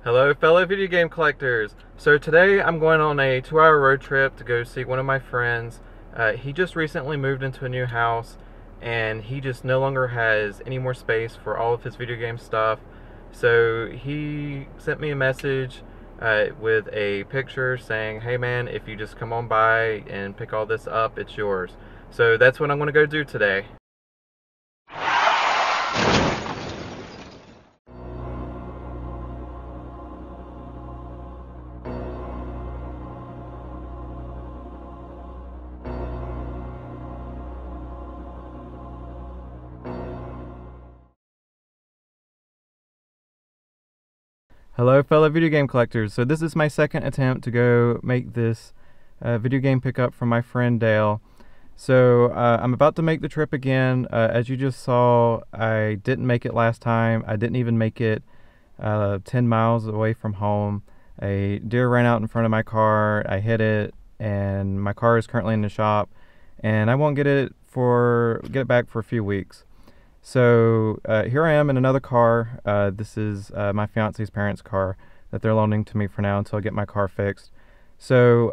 Hello fellow video game collectors. So today I'm going on a 2-hour road trip to go see one of my friends. He just recently moved into a new house and he just no longer has any more space for all of his video game stuff. So he sent me a message with a picture saying, hey man, if you just come on by and pick all this up, it's yours. So that's what I'm going to go do today. Hello fellow video game collectors. So this is my second attempt to go make this video game pickup from my friend Dale. So I'm about to make the trip again. As you just saw, I didn't make it last time. I didn't even make it 10 miles away from home. A deer ran out in front of my car. I hit it and my car is currently in the shop and I won't get it back for a few weeks. So here I am in another car. This is my fiance's parents' car that they're loaning to me for now until I get my car fixed. So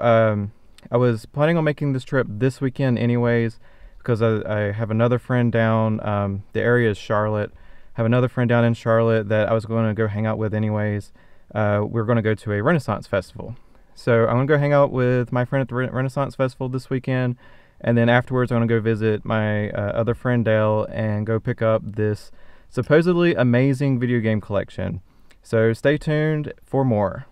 I was planning on making this trip this weekend anyways because I have another friend down, the area is Charlotte. I have another friend down in Charlotte that I was going to go hang out with anyways. We're going to go to a Renaissance festival. So I'm going to go hang out with my friend at the Renaissance festival this weekend. And then afterwards, I'm going to go visit my other friend Dale and go pick up this supposedly amazing video game collection. So stay tuned for more.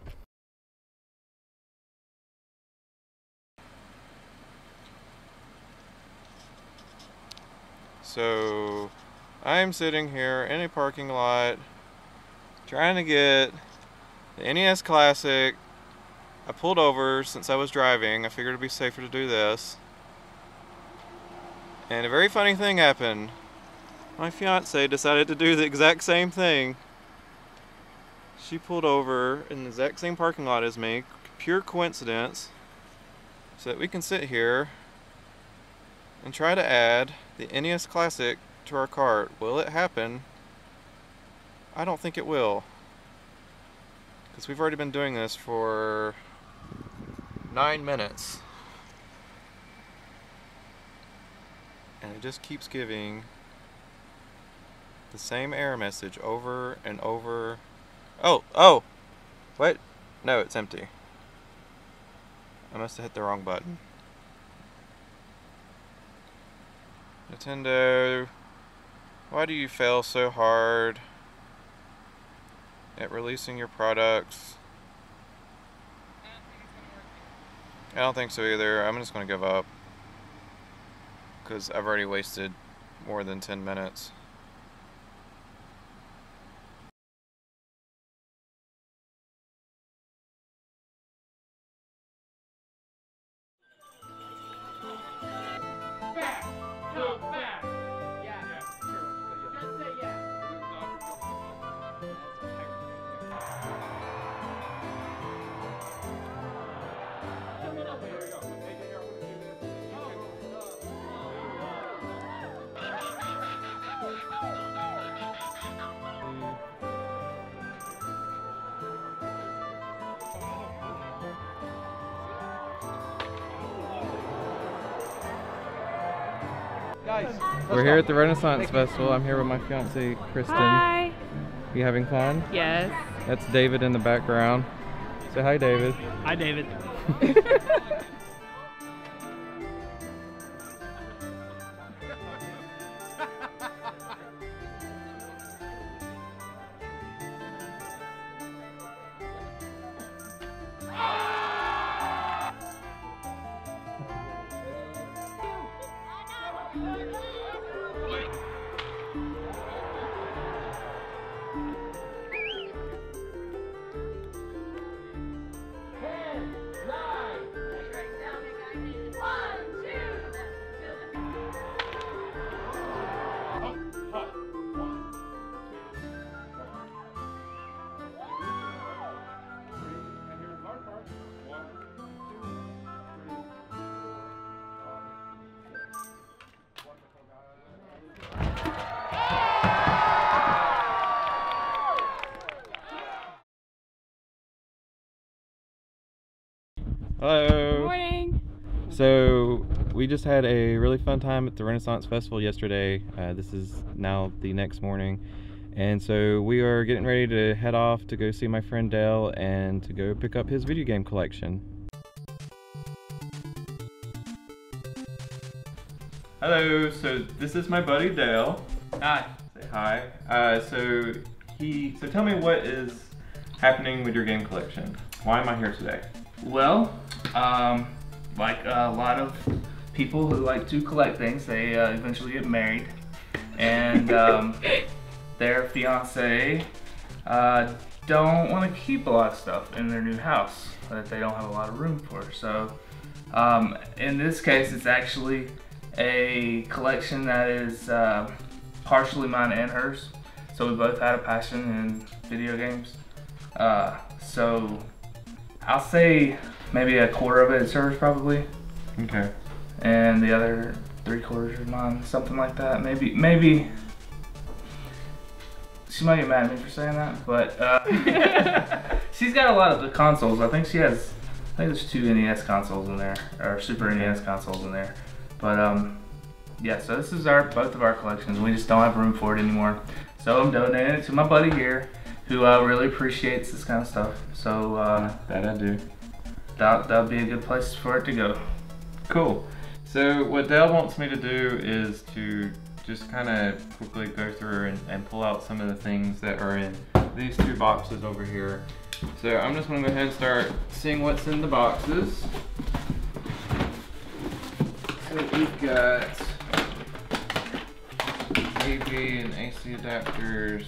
So I'm sitting here in a parking lot trying to get the NES Classic. I pulled over since I was driving. I figured it'd be safer to do this. And a very funny thing happened. My fiance decided to do the exact same thing. She pulled over in the exact same parking lot as me, pure coincidence, so that we can sit here and try to add the NES Classic to our cart. Will it happen? I don't think it will, because we've already been doing this for 9 minutes. And it just keeps giving the same error message over and over. Oh, what? No, it's empty. I must have hit the wrong button. Nintendo, why do you fail so hard at releasing your products? I don't think so either. I'm just going to give up, because I've already wasted more than 10 minutes. We're here at the Renaissance Festival. I'm here with my fiancée, Kristen. Hi. You having fun? Yes. That's David in the background. Say hi, David. Hi, David. So we just had a really fun time at the Renaissance Festival yesterday. This is now the next morning. And so we are getting ready to head off to go see my friend Dale and to go pick up his video game collection. Hello, so this is my buddy Dale. Hi. Say hi. So tell me what is happening with your game collection. Why am I here today? Well, like a lot of people who like to collect things, they eventually get married, and their fiance don't want to keep a lot of stuff in their new house that they don't have a lot of room for. So in this case, it's actually a collection that is partially mine and hers. So we both had a passion in video games. So I'll say maybe a quarter of it is hers probably. Okay. And the other 3/4 is mine, something like that. Maybe she might get mad at me for saying that, but she's got a lot of the consoles. I think there's 2 NES consoles in there, or Super NES consoles in there. But yeah, so this is both of our collections. We just don't have room for it anymore. So I'm donating it to my buddy here, who really appreciates this kind of stuff. So that I do. That'll be a good place for it to go. Cool. So what Dale wants me to do is to just kind of quickly go through and pull out some of the things that are in these 2 boxes over here. So I'm just going to go ahead and start seeing what's in the boxes. So we've got AV and AC adapters,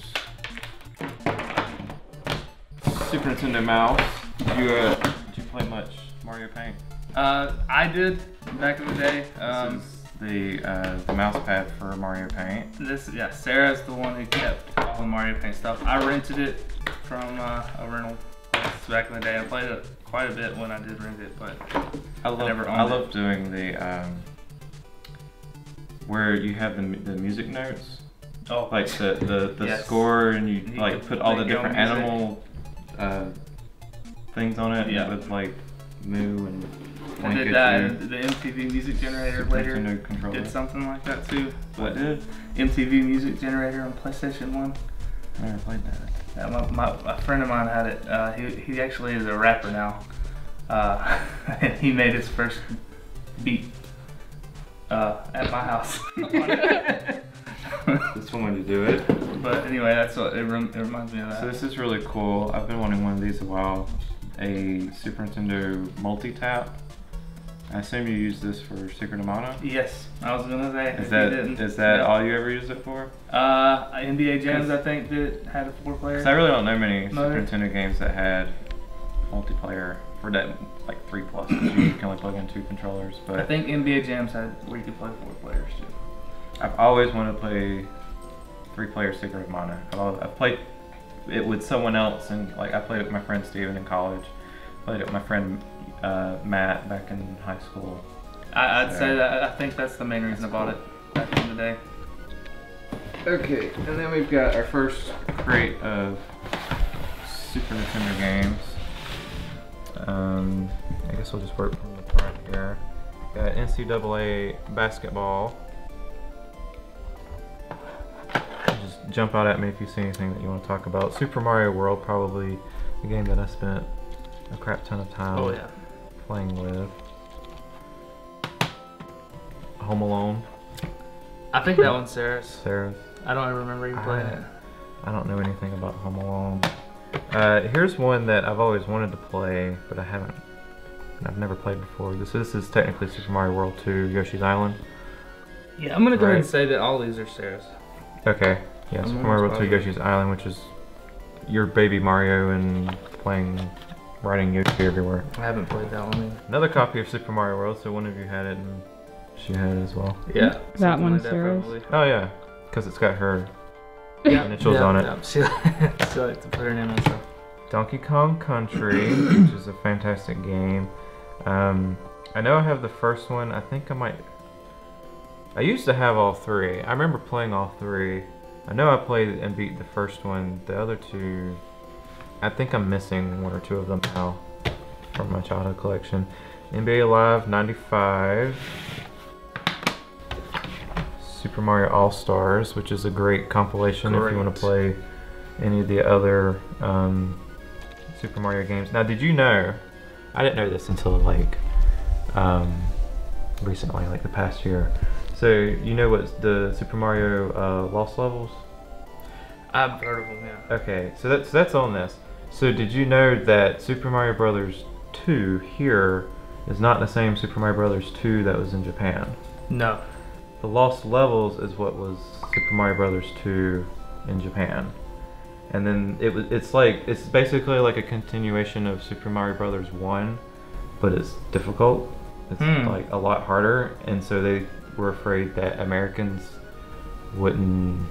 Super Nintendo mouse. Did you play much Mario Paint? I did back in the day. This is the mouse pad for Mario Paint. Yeah, Sarah's the one who kept all the Mario Paint stuff. I rented it from a rental place back in the day. I played it quite a bit when I did rent it, but I love doing the where you have the music notes. Oh, like the yes. Score, and you like put all the different animal things on it. Yeah. With like Moo and. I did that. The MTV Music Generator later did something like that too. What did? MTV Music Generator on PlayStation 1. I never played that. Yeah, a friend of mine had it. He actually is a rapper now. He made his first beat at my house. Just wanted to do it. But anyway, that's what it reminds me of that. So this is really cool. I've been wanting one of these a while. A Super Nintendo multi-tap. I assume you use this for Secret of Mana? Yes, I was gonna say. Is that all you ever used it for? NBA Jams, I think, had a 4-player. Because I really don't know many Super Nintendo games that had multiplayer for that, like 3+. You can only plug in 2 controllers. But I think NBA Jams had where you could play 4 players too. I've always wanted to play 3-player Secret of Mana. I've played it with someone else, and like I played it with my friend Steven in college. Played it with my friend Matt back in high school. I'd say that I think that's the main reason I bought it back in the day. Okay, and then we've got our first crate of Super Nintendo games. I guess we'll just work from the front here. Got NCAA Basketball. Just jump out at me if you see anything that you want to talk about. Super Mario World, probably the game that I spent a crap ton of time playing with. Home Alone. I think that one's Sarah's. Sarah's. I don't ever remember you playing it. I don't know anything about Home Alone. Here's one that I've always wanted to play, but I've never played before. This is technically Super Mario World 2, Yoshi's Island. Yeah, I'm gonna go ahead and say that all these are Sarah's. Okay. Yeah, Super Mario World 2, Yoshi's Island, which is your baby Mario and riding Yoshi everywhere. I haven't played that one either. Another copy of Super Mario World, so one of you had it and she had it as well. Yeah. That one's Sarah's. Oh yeah, because it's got her initials on it. Yeah. She likes to put her name on stuff. Donkey Kong Country, which is a fantastic game. I know I have the first one. I think I used to have all 3. I remember playing all 3. I know I played and beat the first one. The other 2, I think I'm missing 1 or 2 of them now from my childhood collection. NBA Live 95. Super Mario All-Stars, which is a great compilation if you want to play any of the other Super Mario games. Now, did you know, I didn't know this until like recently, like the past year. So, you know what's the Super Mario Lost Levels? I've heard of them, yeah. Okay, so that's on this. So did you know that Super Mario Brothers 2 here is not the same Super Mario Brothers 2 that was in Japan? No. The Lost Levels is what was Super Mario Brothers 2 in Japan. And then it's basically like a continuation of Super Mario Brothers 1, but it's difficult. It's like a lot harder, and so they were afraid that Americans wouldn't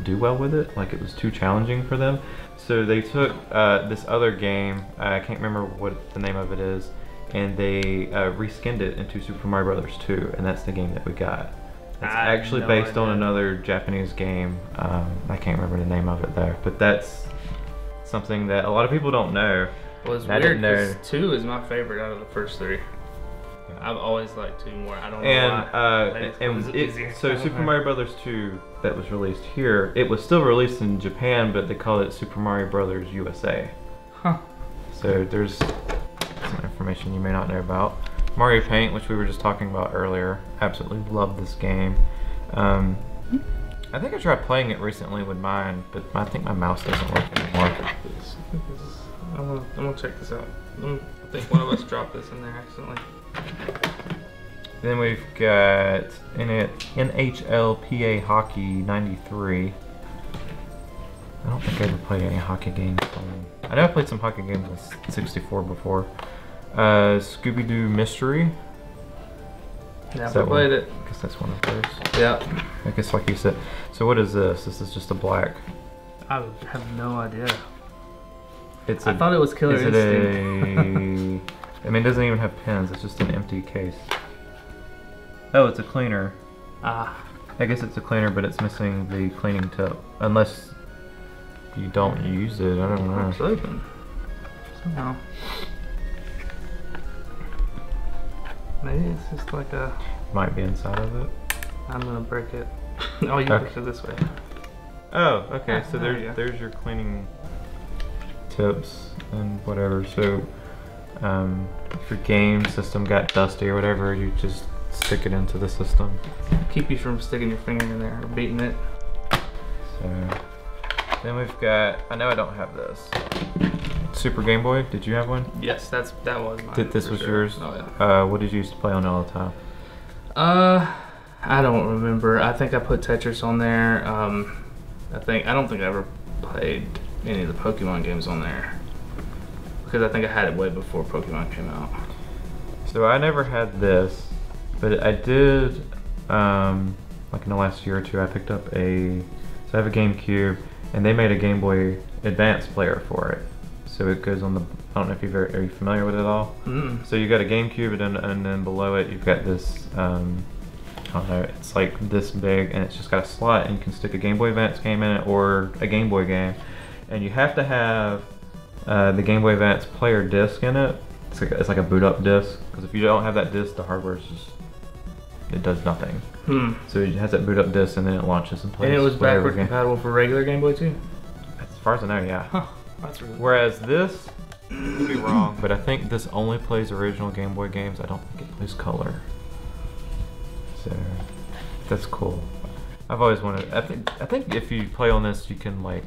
do well with it, like it was too challenging for them. So they took this other game, I can't remember what the name of it is, and they reskinned it into Super Mario Brothers 2, and that's the game that we got. It's actually based on another Japanese game. I can't remember the name of it though, but that's something that a lot of people don't know. Well, it's weird because 2 is my favorite out of the first 3. I've always liked 2 more. I don't know why. So Super Mario Brothers 2 that was released here, it was still released in Japan, but they called it Super Mario Brothers USA. Huh. So there's some information you may not know about. Mario Paint, which we were just talking about earlier. Absolutely love this game. I think I tried playing it recently with mine, but I think my mouse doesn't work anymore. I'm gonna check this out. I think one of us dropped this in there accidentally. Then we've got NHLPA Hockey 93. I don't think I ever played any hockey games on... I know I played some hockey games on 64 before. Scooby-Doo Mystery. Never played it. I guess that's one of those. Yeah. I guess like you said. So what is this? This is just a black. I have no idea. I I thought it was Killer Instinct. I mean, it doesn't even have pins. It's just an empty case. Oh, it's a cleaner. Ah. I guess it's a cleaner, but it's missing the cleaning tip. Unless you don't use it. I don't know. It's open. Somehow. Maybe it's just like a... Might be inside of it. I'm gonna break it. Oh, you push it this way. Oh, okay. So there's your cleaning tips and whatever. So if your game system got dusty or whatever, you just stick it into the system. Keep you from sticking your finger in there or beating it. So then we've got, I know I don't have this. Super Game Boy, did you have one? Yes, that was mine. This was yours? Oh yeah. What did you used to play on all the time? I don't remember. I think I put Tetris on there. I don't think I ever played any of the Pokemon games on there, because I think I had it way before Pokemon came out. So I never had this, but I did, like in the last year or two, I picked up so I have a GameCube, and they made a Game Boy Advance player for it. So it goes on the, I don't know if are you familiar with it at all? Mm. So you got a GameCube, and then below it you've got this, I don't know, it's like this big, and it's just got a slot, and you can stick a Game Boy Advance game in it or a Game Boy game. And you have to have the Game Boy Advance player disc in it. It's like a boot up disc, because if you don't have that disc, the hardware is just, it does nothing. So it has that boot up disc, and then it launches and plays. And it was backward compatible for regular Game Boy too? As far as I know, yeah. Huh, that's really Whereas this, I could be wrong, but I think this only plays original Game Boy games. I don't think it plays color. So that's cool. I've always wanted. I think if you play on this, you can like.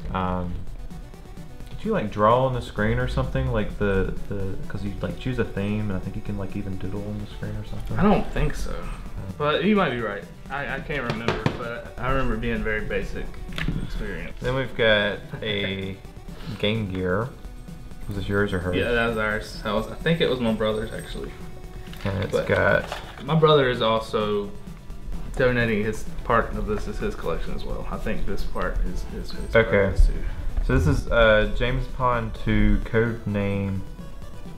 Did you like draw on the screen or something, like because you like choose a theme, and I think you can like even doodle on the screen or something. I don't think so, but you might be right. I can't remember, but I remember it being a very basic experience. Then we've got a Game Gear. Was this yours or hers? Yeah, that was ours. I think it was my brother's actually. And it's got. My brother is also donating his part of this as his collection as well. I think this part is his. Okay. So this is James Pond 2 code name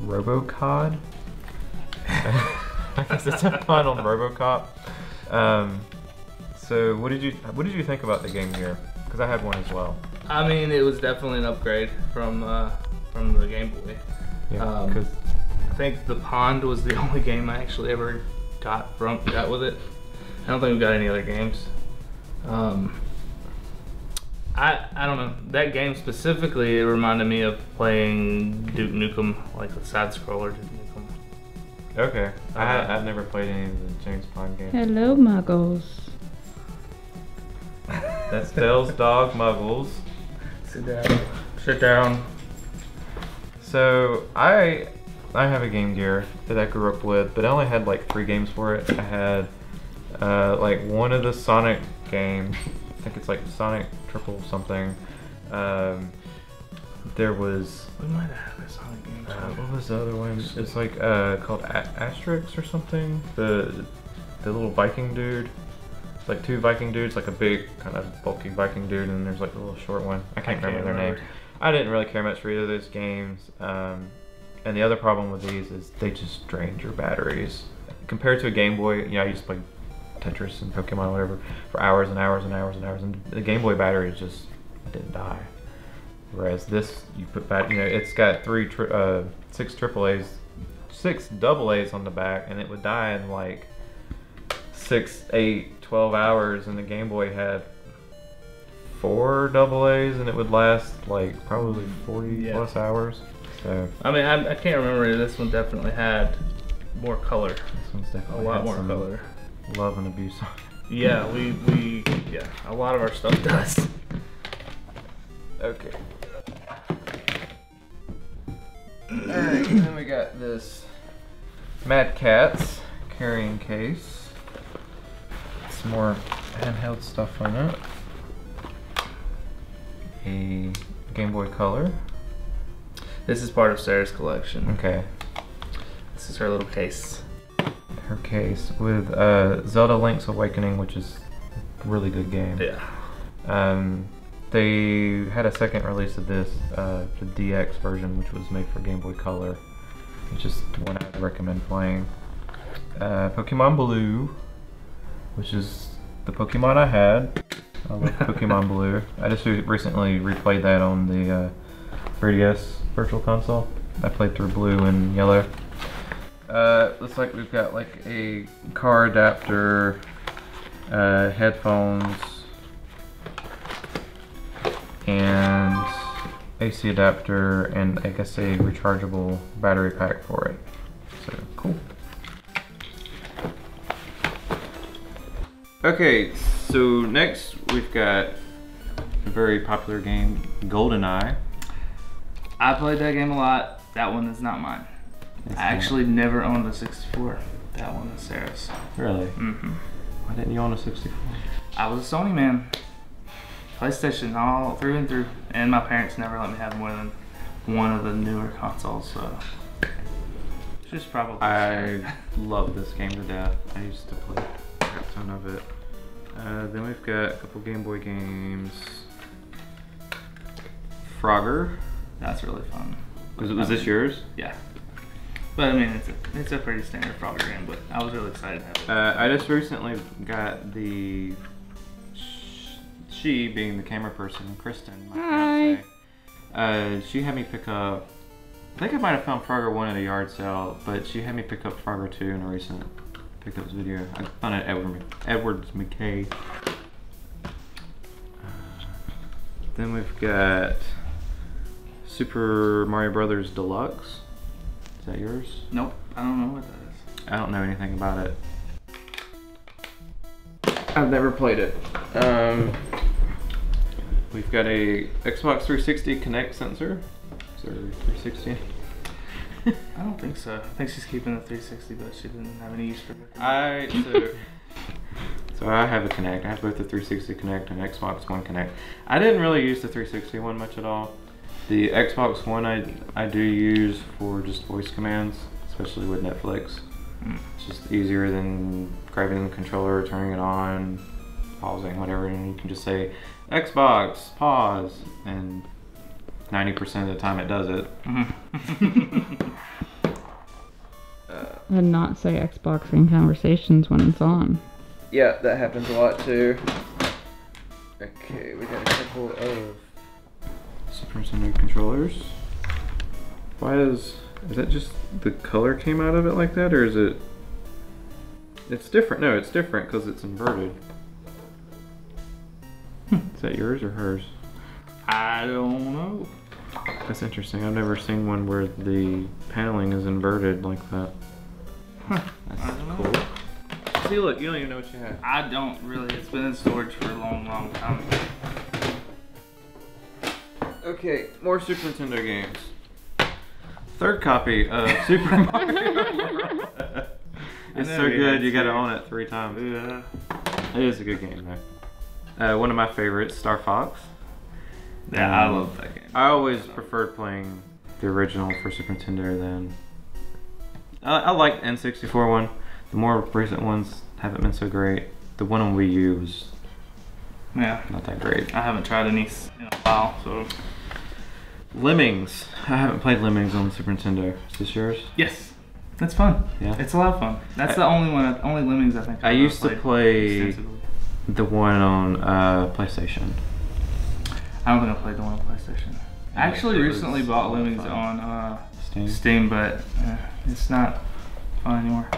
Robocod. I guess it's a pun on RoboCop. So what did you think about the Game Gear? Because I had one as well. I mean, it was definitely an upgrade from the Game Boy. Yeah, because I think The Pond was the only game I actually ever got with it. I don't think we got any other games. I don't know. That game specifically, it reminded me of playing Duke Nukem, like the side scroller Duke Nukem. Okay. I've never played any of the James Bond games. Hello, Muggles. That's Dale's dog, Muggles. Sit down. Sit down. So I have a Game Gear that I grew up with, but I only had like 3 games for it. I had like one of the Sonic games. I think it's like Sonic Triple something. There was. We might have had a Sonic game. What was the other one? It's like called Asterix or something. The little Viking dude. It's like 2 Viking dudes, like a big kind of bulky Viking dude, and there's like a little short one. I can't remember their name. I didn't really care much for either of those games. And the other problem with these is they just drained your batteries. Compared to a Game Boy, you just play Tetris and Pokemon or whatever for hours and hours and hours and hours, and the Game Boy battery just didn't die. Whereas this, you put back, it's got 6 AAAs, 6 AA's on the back, and it would die in like 6, 8, 12 hours, and the Game Boy had 4 AA's, and it would last like probably 40 plus hours. So I mean, I can't remember. This one definitely had more color. This one's definitely a lot more color. Love and abuse on it. Yeah, yeah, a lot of our stuff does. Okay. Alright, then we got this Mad Catz carrying case. Some more handheld stuff on it. A Game Boy Color. This is part of Sarah's collection. Okay. This is her little case. Her case with Zelda Link's Awakening, which is a really good game. Yeah. They had a second release of this, the DX version, which was made for Game Boy Color. It's just one I would recommend playing. Pokemon Blue, which is the Pokemon I had. I love Pokemon Blue. I just recently replayed that on the 3DS Virtual Console. I played through Blue and Yellow. Looks like we've got like a car adapter, headphones, and AC adapter, and I guess a rechargeable battery pack for it. So cool. Okay, so next we've got a very popular game, Goldeneye. I played that game a lot. That one is not mine. I actually never owned the 64. That one is Sarah's. Really? Mm-hmm. Why didn't you own a 64? I was a Sony man. PlayStation all through and through. And my parents never let me have more than one of the newer consoles, so it's just probably. I love this game to death. I used to play a ton of it. Then we've got a couple Game Boy games. Frogger. That's really fun. Was this yours? Yeah. But I mean, it's a pretty standard Frogger game, but I was really excited to have it. I just recently got the, she being the camera person, Kristen, my fiance. She had me pick up, I think I might have found Frogger 1 at a yard sale, but she had me pick up Frogger 2 in a recent pickups video. I found it at Edwards McKay. Then we've got Super Mario Brothers Deluxe. Is that yours? Nope, I don't know what that is. I don't know anything about it. I've never played it. We've got a Xbox 360 Kinect sensor. Is there a 360? I don't think so. I think she's keeping the 360, but she didn't have any use for it. So I have a Kinect. I have both the 360 Kinect and Xbox One Kinect. I didn't really use the 360 one much at all. The Xbox One I do use for just voice commands, especially with Netflix. It's just easier than grabbing the controller, turning it on, pausing, whatever, and you can just say Xbox, pause, and 90% of the time it does it. And not say Xbox in conversations when it's on. Yeah, that happens a lot too. Okay, we got a couple of Super Nintendo controllers. Why is Is that just the color came out of it like that, or is it? It's different. No, it's different because it's inverted. Is that yours or hers? I don't know. That's interesting. I've never seen one where the paneling is inverted like that. That's cool. See, look, you don't even know what you have. I don't really. It's been in storage for a long, long time. Okay, more Super Nintendo games. Third copy of Super Mario. It's so good, you gotta own it 3 times. Yeah. It is a good game, though. One of my favorites, Star Fox. Yeah, I love that game. I always preferred playing the original for Super Nintendo than... I like the N64 one. The more recent ones haven't been so great. The one on Wii U was not that great. I haven't tried any in a while, so... Lemmings. I haven't played Lemmings on the Super Nintendo. Is this yours? Yes. That's fun. Yeah. It's a lot of fun. That's the only Lemmings I think I used to play the one on PlayStation. I don't think I played the one on PlayStation. I actually recently bought Lemmings on Steam, but it's not fun anymore.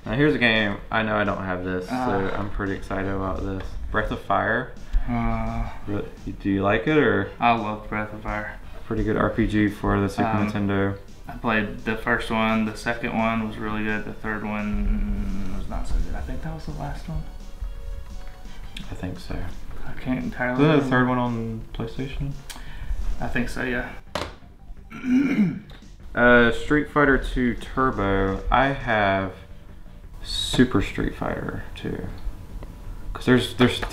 Now here's a game. I know I don't have this, so I'm pretty excited about this. Breath of Fire. Do you like it, or? I love Breath of Fire. Pretty good RPG for the Super Nintendo. I played the first one. The second one was really good. The third one was not so good. I think that was the last one. I think so. I can't entirely Wasn't remember. the third one on PlayStation? I think so, yeah. Street Fighter 2 Turbo. I have Super Street Fighter 2. Because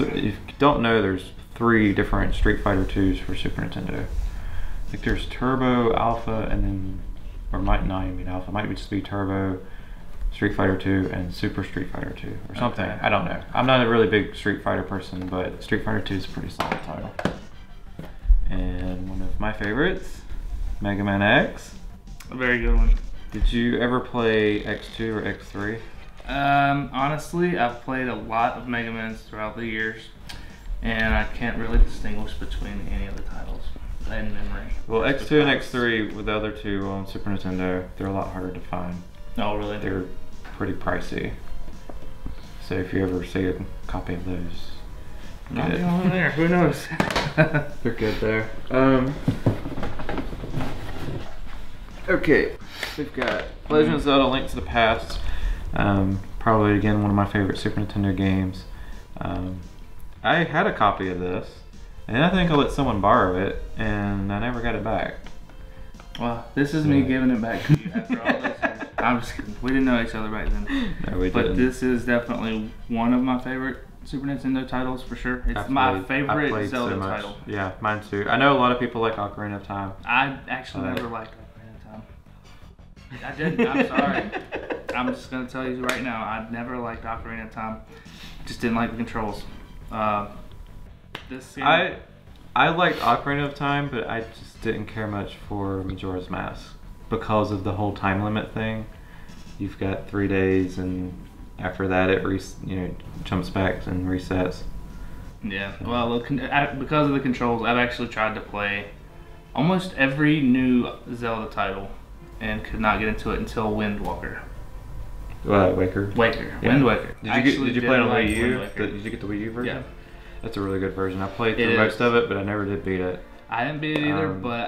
if you don't know, there's 3 different Street Fighter 2s for Super Nintendo. I think there's Turbo, Alpha, and then, or might not even be Alpha. It might just be Turbo, Street Fighter 2, and Super Street Fighter 2, or something. Okay. I don't know. I'm not a really big Street Fighter person, but Street Fighter 2 is a pretty solid title. And one of my favorites, Mega Man X. A very good one. Did you ever play X2 or X3? Honestly, I've played a lot of Mega Mans throughout the years, and I can't really distinguish between any of the titles in memory. Well, X2 and X3 with the other 2 on Super Nintendo, they're a lot harder to find. Oh, really? They're pretty pricey. So if you ever see a copy of those, Not over there. Who knows? they're good there. Okay, we've got Legend of Zelda: Link to the Past. Probably again one of my favorite Super Nintendo games. I had a copy of this, and I think I let someone borrow it, and I never got it back. Well, this is me giving it back to you after all this years. I'm just kidding. We didn't know each other back then. No, we didn't. But this is definitely one of my favorite Super Nintendo titles for sure. It's my favorite Zelda title. Yeah, mine too. I know a lot of people like Ocarina of Time. I actually never liked Ocarina of Time. I didn't. I'm sorry. I'm just gonna tell you right now. I never liked Ocarina of Time. Just didn't like the controls. This game, I liked Ocarina of Time, but I just didn't care much for Majora's Mask because of the whole time limit thing. You've got 3 days, and after that, it jumps back and resets. Yeah. Well, because of the controls, I've actually tried to play almost every new Zelda title, and could not get into it until Wind Waker. Waker. Yeah. Wind Waker. Did you play it on Wii U? Did you get the Wii U version? Yeah. That's a really good version. I played through most of it, but I never did beat it. I didn't beat it either, but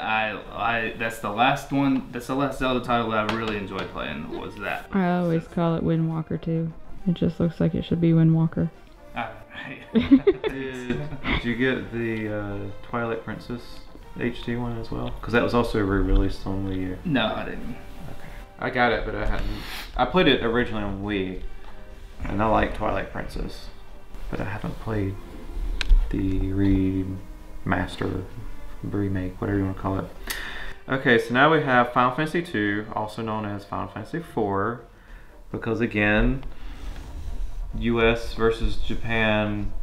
that's the last one. That's the last Zelda title that I really enjoyed playing. Was that? I always call it Wind Walker too. It just looks like it should be Wind Walker. Did you get the Twilight Princess HD one as well? Because that was also re-released on Wii U. No, I didn't. Okay. I got it, but I hadn't. I played it originally on Wii, and I like Twilight Princess, but I haven't played the remaster, remake, whatever you want to call it. Okay, so now we have Final Fantasy 2, also known as Final Fantasy 4, because again, US versus Japan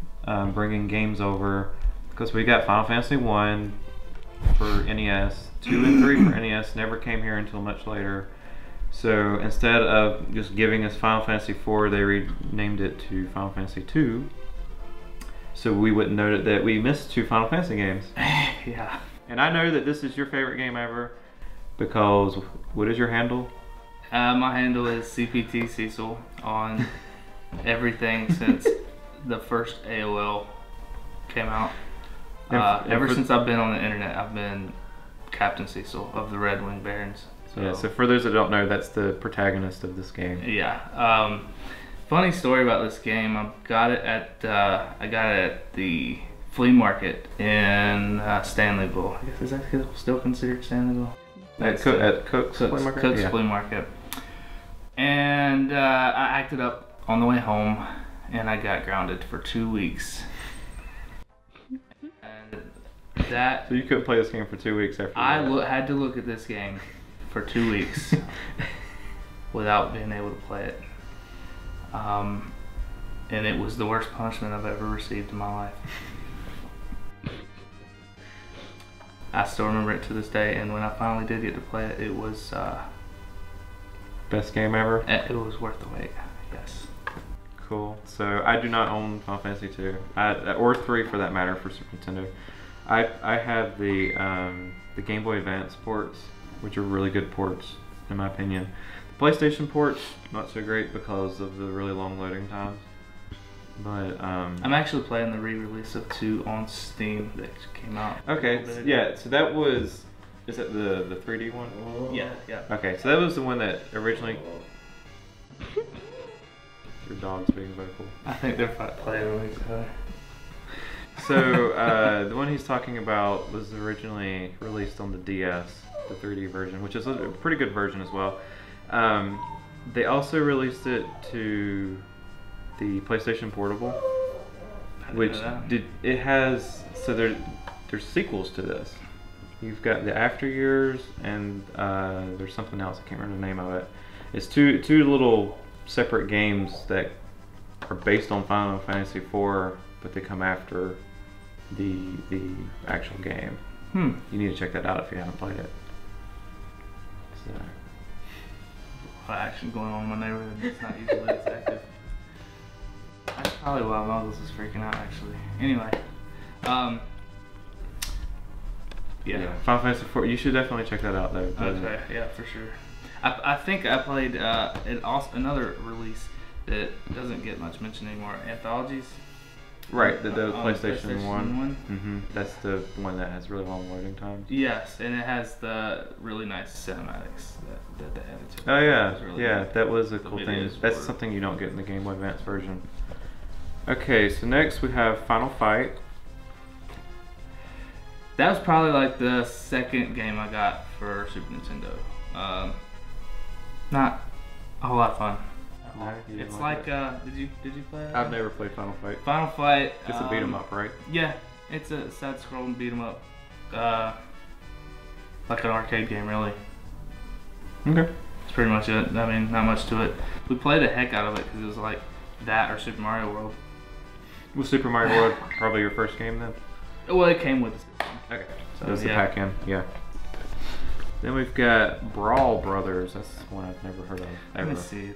bringing games over, because we got Final Fantasy 1 for NES, 2 and 3 for NES, never came here until much later. So instead of just giving us Final Fantasy 4, they renamed it to Final Fantasy 2. So we wouldn't know that we missed 2 Final Fantasy games. Yeah. And I know that this is your favorite game ever, because what is your handle? My handle is CPT Cecil on everything since the first AOL came out. Ever since I've been on the internet, I've been Captain Cecil of the Red Wing Barons. So, yeah, so for those that don't know, that's the protagonist of this game. Yeah. Funny story about this game. I got it at the flea market in Stanleyville. I guess is that still considered Stanleyville? At Cook's Flea Market? Cook's Flea Market. And I acted up on the way home, and I got grounded for 2 weeks. And that. So you couldn't play this game for 2 weeks after. I had to look at this game for 2 weeks without being able to play it. And it was the worst punishment I've ever received in my life. I still remember it to this day, and when I finally did get to play it, it was best game ever? It was worth the wait, yes. Cool. So I do not own Final Fantasy 2, or 3 for that matter, for Super Nintendo. I have the Game Boy Advance ports, which are really good ports in my opinion. The PlayStation ports, not so great because of the really long loading times. But I'm actually playing the re-release of 2 on Steam that came out. Okay, yeah, so that was, is that the 3D one? Yeah, yeah. Okay, so that was the one that originally. Your dog's being vocal. I think they're playing with each other. So the one he's talking about was originally released on the DS, the 3D version, which is a pretty good version as well. They also released it to the PlayStation Portable, which it has. So there's sequels to this. You've got the After Years, and there's something else. I can't remember the name of it. It's two little separate games that are based on Final Fantasy IV, but they come after the actual game. You need to check that out if you haven't played it. So. A lot of action going on in my neighborhood. It's not usually as active. That's probably why Muggles is freaking out, actually. Anyway, yeah. Final Fantasy IV. You should definitely check that out, though. Okay, yeah, for sure. I think I played another release that doesn't get much mention anymore. Anthologies. Right, the PlayStation 1. That's the one that has really long loading times. Yes, and it has the really nice cinematics that they added to it. Oh yeah, really yeah, cool. that was a cool thing. That's something you don't get in the Game Boy Advance version. Okay, so next we have Final Fight. That was probably like the second game I got for Super Nintendo. Not a whole lot of fun. No, it's like did you play that? I've never played Final Fight. Final Fight. It's a beat 'em up, right? Yeah, it's a side-scrolling beat 'em up. Like an arcade game, really. Okay. That's pretty much it. I mean, not much to it. We played the heck out of it because it was like that or Super Mario World. Was Super Mario World probably your first game then? Well, it came with the system. Okay. So that's the pack-in, yeah. Then we've got Brawl Brothers. That's one I've never heard of ever. Let me see.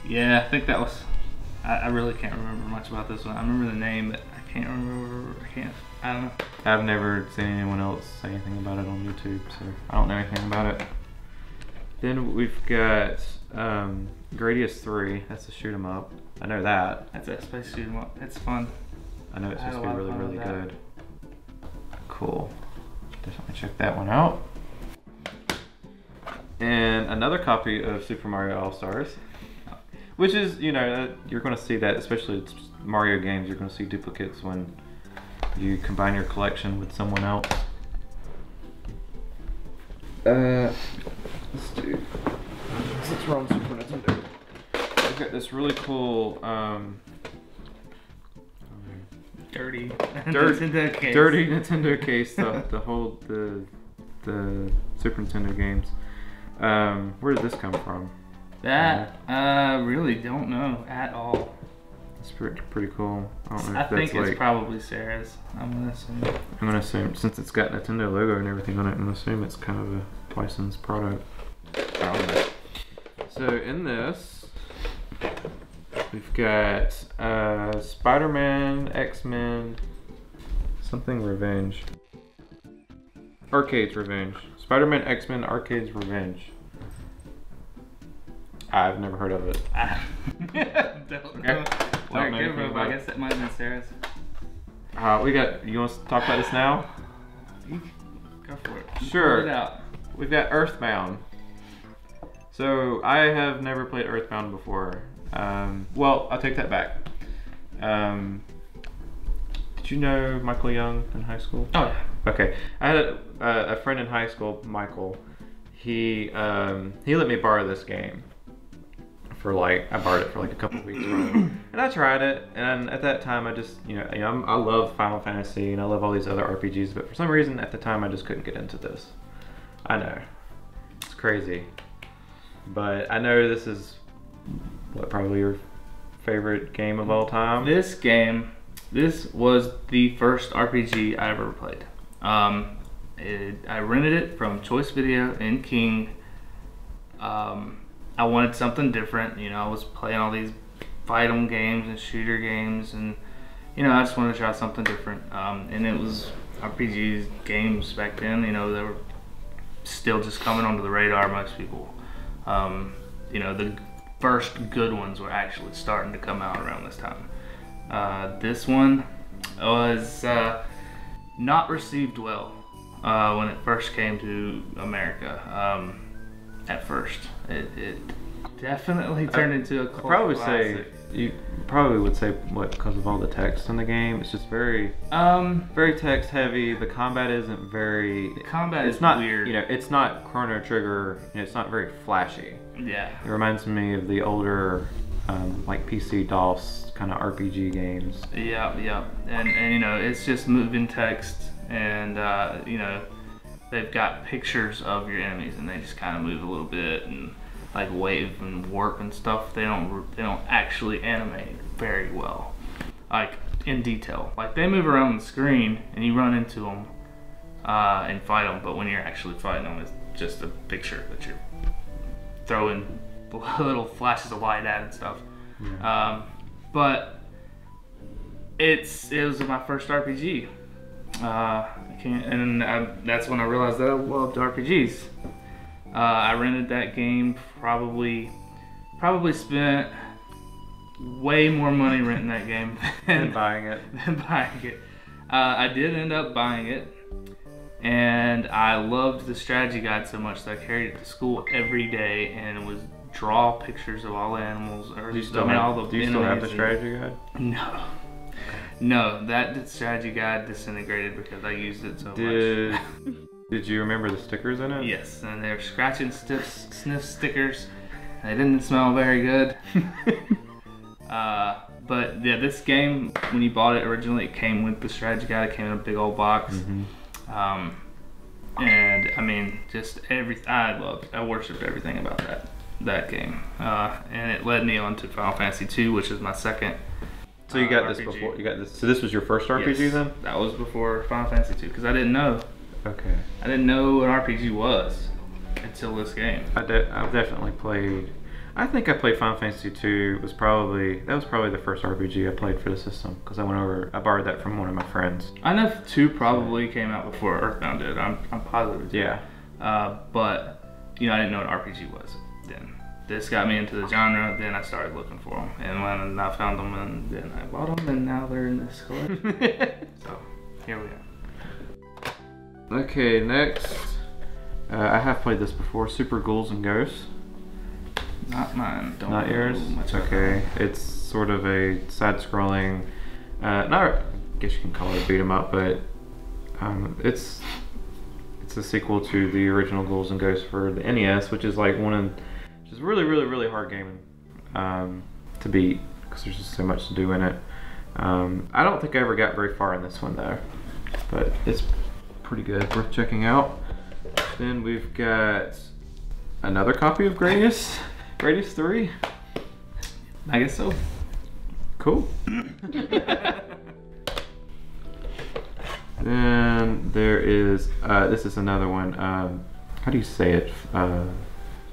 Yeah, I think that was. I really can't remember much about this one. I remember the name, but I can't remember. I don't know. I've never seen anyone else say anything about it on YouTube, so I don't know anything about it. Then we've got Gradius 3. That's a shoot 'em up. I know that. That's a space shoot 'em up. It's fun. I know it's supposed to be really, really good. Cool. Definitely check that one out. And another copy of Super Mario All-Stars, which is, you know, you're going to see that, especially Mario games, you're going to see duplicates when you combine your collection with someone else. Let's do, since we're on Super Nintendo, I've got this really cool, dirty Nintendo case. Dirty Nintendo case to hold the Super Nintendo games. Where did this come from? That really don't know at all. It's pretty cool. I don't know if think that's it's probably Sarah's. I'm gonna assume since it's got Nintendo logo and everything on it, I'm gonna assume it's kind of a licensed product. I don't know. So in this, we've got Spider-Man, X-Men, something Revenge. Arcade's Revenge. Spider-Man X-Men Arcade's Revenge. I've never heard of it. Don't know. Well, I guess that might have been Sarah's. You want to talk about this now? Go for it. Sure. Pull it out. We've got Earthbound. So I have never played Earthbound before. Well, I'll take that back. Did you know Michael Young in high school? Oh yeah. Okay. I had a friend in high school, Michael. He let me borrow this game. I borrowed it for like a couple of weeks from him. And I tried it, and at that time I just, I love Final Fantasy and I love all these other RPGs, but for some reason at the time I just couldn't get into this. I know. It's crazy. But I know this is, probably your favorite game of all time? This was the first RPG I ever played. I rented it from Choice Video in King. I wanted something different, I was playing all these fight 'em games and shooter games, and I just wanted to try something different. And it was RPG games back then, they were still just coming onto the radar. Most people, the first good ones were actually starting to come out around this time. This one was not received well when it first came to America. At first, it definitely turned into a cult classic. You probably would say what, because of all the text in the game. It's just very text heavy. The combat isn't very. The combat is not weird. It's not Chrono Trigger. It's not very flashy. Yeah. It reminds me of the older, like PC DOS kind of RPG games. Yeah, and it's just moving text, and they've got pictures of your enemies, and they just kind of move a little bit and like wave and warp and stuff. They don't actually animate very well, like in detail. Like they move around the screen and you run into them and fight them, but when you're actually fighting them, it's just a picture that you're throwing little flashes of light at and stuff. Yeah. But it was my first RPG. That's when I realized that I loved RPGs. I rented that game, probably spent way more money renting that game than buying it. I did end up buying it, and I loved the strategy guide so much that I carried it to school every day, and it was draw pictures of all the animals. Do you still have the strategy guide? No. No, that strategy guide disintegrated because I used it so much. Did you remember the stickers in it? Yes, and they were scratch and sniff stickers. They didn't smell very good. But yeah, this game, when you bought it originally, it came with the strategy guide. It came in a big old box. Mm-hmm. And I mean, just I worshipped everything about that game. And it led me on to Final Fantasy II, which is my second. So you got RPG. this before? So this was your first RPG then? That was before Final Fantasy II, because I didn't know. Okay. I didn't know what RPG was until this game. I've definitely played. I think I played Final Fantasy II. That was probably the first RPG I played for the system, because I borrowed that from one of my friends. I know 2 probably came out before Earthbound did. I'm positive. Yeah. But I didn't know what RPG was then. This got me into the genre, then I started looking for them. And when I found them, and then I bought them, and now they're in this collection. So, here we are. Okay, next. I have played this before, Super Ghouls and Ghosts. Not mine. Not yours? Okay. It's sort of a side-scrolling, I guess you can call it a beat 'em up, but it's a sequel to the original Ghouls and Ghosts for the NES, which is like just really, really, really hard game to beat, because there's just so much to do in it. I don't think I ever got very far in this one though, but it's pretty good, worth checking out. Then we've got another copy of GRADIUS, GRADIUS 3. I guess so. Cool. Then there is, this is another one, how do you say it?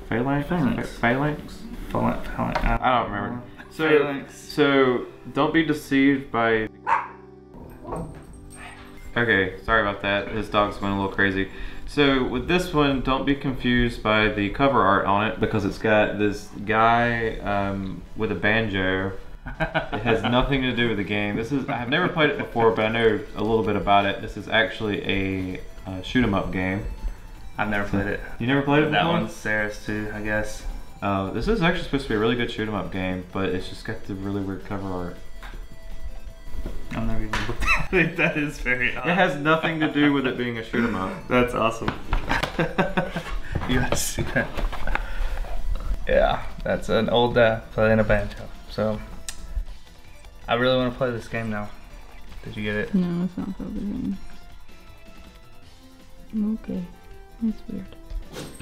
Phalanx? Phalanx. I don't remember. Phalanx. So don't be deceived by. Okay, sorry about that. His dog's going a little crazy. So with this one, don't be confused by the cover art on it because it's got this guy with a banjo. It has nothing to do with the game. I've never played it before, but I know a little bit about it. This is actually a shoot 'em up game. I've never played it. You never played it before? That one's Sarah's too, I guess. This is actually supposed to be a really good shoot 'em up game, but it's just got the really weird cover art. I've never even looked at it. That is very odd. It has nothing to do with it being a shoot 'em up. That's awesome. You guys see that? Yeah, that's an old playing a banjo. So, I really want to play this game now. Did you get it? No, it's not focusing. Okay, that's weird.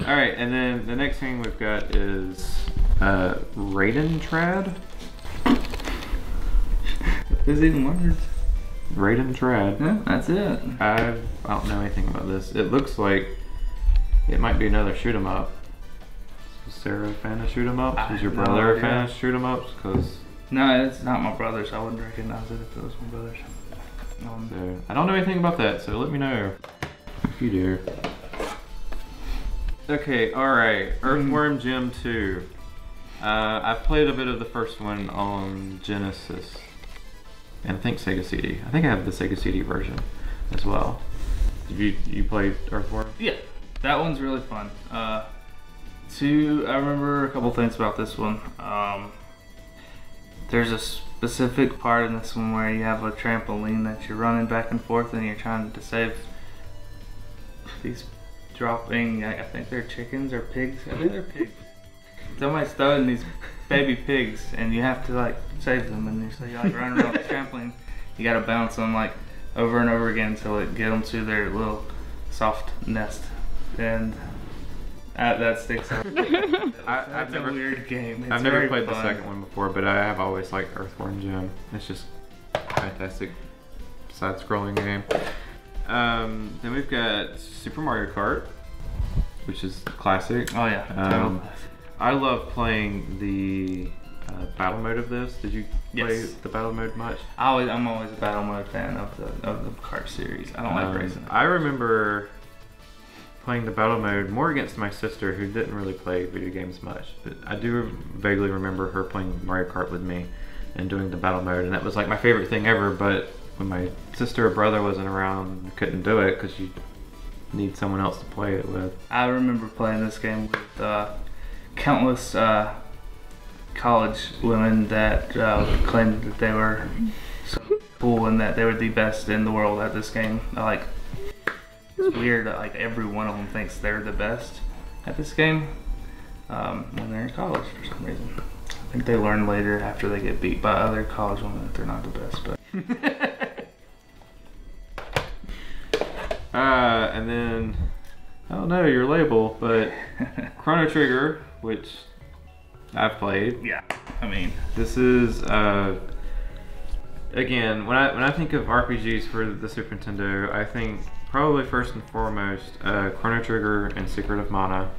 Alright, and then the next thing we've got is RAIDEN Trad. There's even words. RAIDEN Trad. Yeah, that's it. I don't know anything about this. It looks like it might be another shoot 'em up. Is Sarah a fan of shoot 'em ups? Is your brother a fan of shoot 'em ups? No, it's not my brother's. I wouldn't recognize it if it was my brother's. So, I don't know anything about that, so let me know if you do. Okay, alright. Earthworm Jim 2. I've played a bit of the first one on Genesis. And I think Sega CD. I think I have the Sega CD version as well. Did you play Earthworm? Yeah, that one's really fun. I remember a couple things about this one. There's a specific part in this one where you have a trampoline that you're running back and forth and you're trying to save these dropping, I think they're chickens or pigs. I think they're pigs. Somebody's throwing these baby pigs and you have to like save them, and so you like run around the trampoline. You gotta bounce them like over and over again until it get them to their little soft nest, and that sticks out. That's a weird game. I've never played the second one before, but I have always liked Earthworm Jim. It's just a fantastic side-scrolling game. Then we've got Super Mario Kart, which is classic. Oh yeah. I love playing the battle mode of this. Did you play the battle mode much? I'm always a battle mode fan of the kart series. I don't like racing. I remember playing the battle mode more against my sister, who didn't really play video games much, but I do vaguely remember her playing Mario Kart with me and doing the battle mode, and that was like my favorite thing ever. But when my sister or brother wasn't around, I couldn't do it because you need someone else to play it with. I remember playing this game with countless college women that claimed that they were so cool and that they were the best in the world at this game. It's weird that like every one of them thinks they're the best at this game when they're in college for some reason. I think they learn later after they get beat by other college women that they're not the best. But and then I don't know your label, but Chrono Trigger, which I've played. Yeah, I mean, this is again when I think of RPGs for the Super Nintendo, I think probably first and foremost Chrono Trigger and Secret of Mana,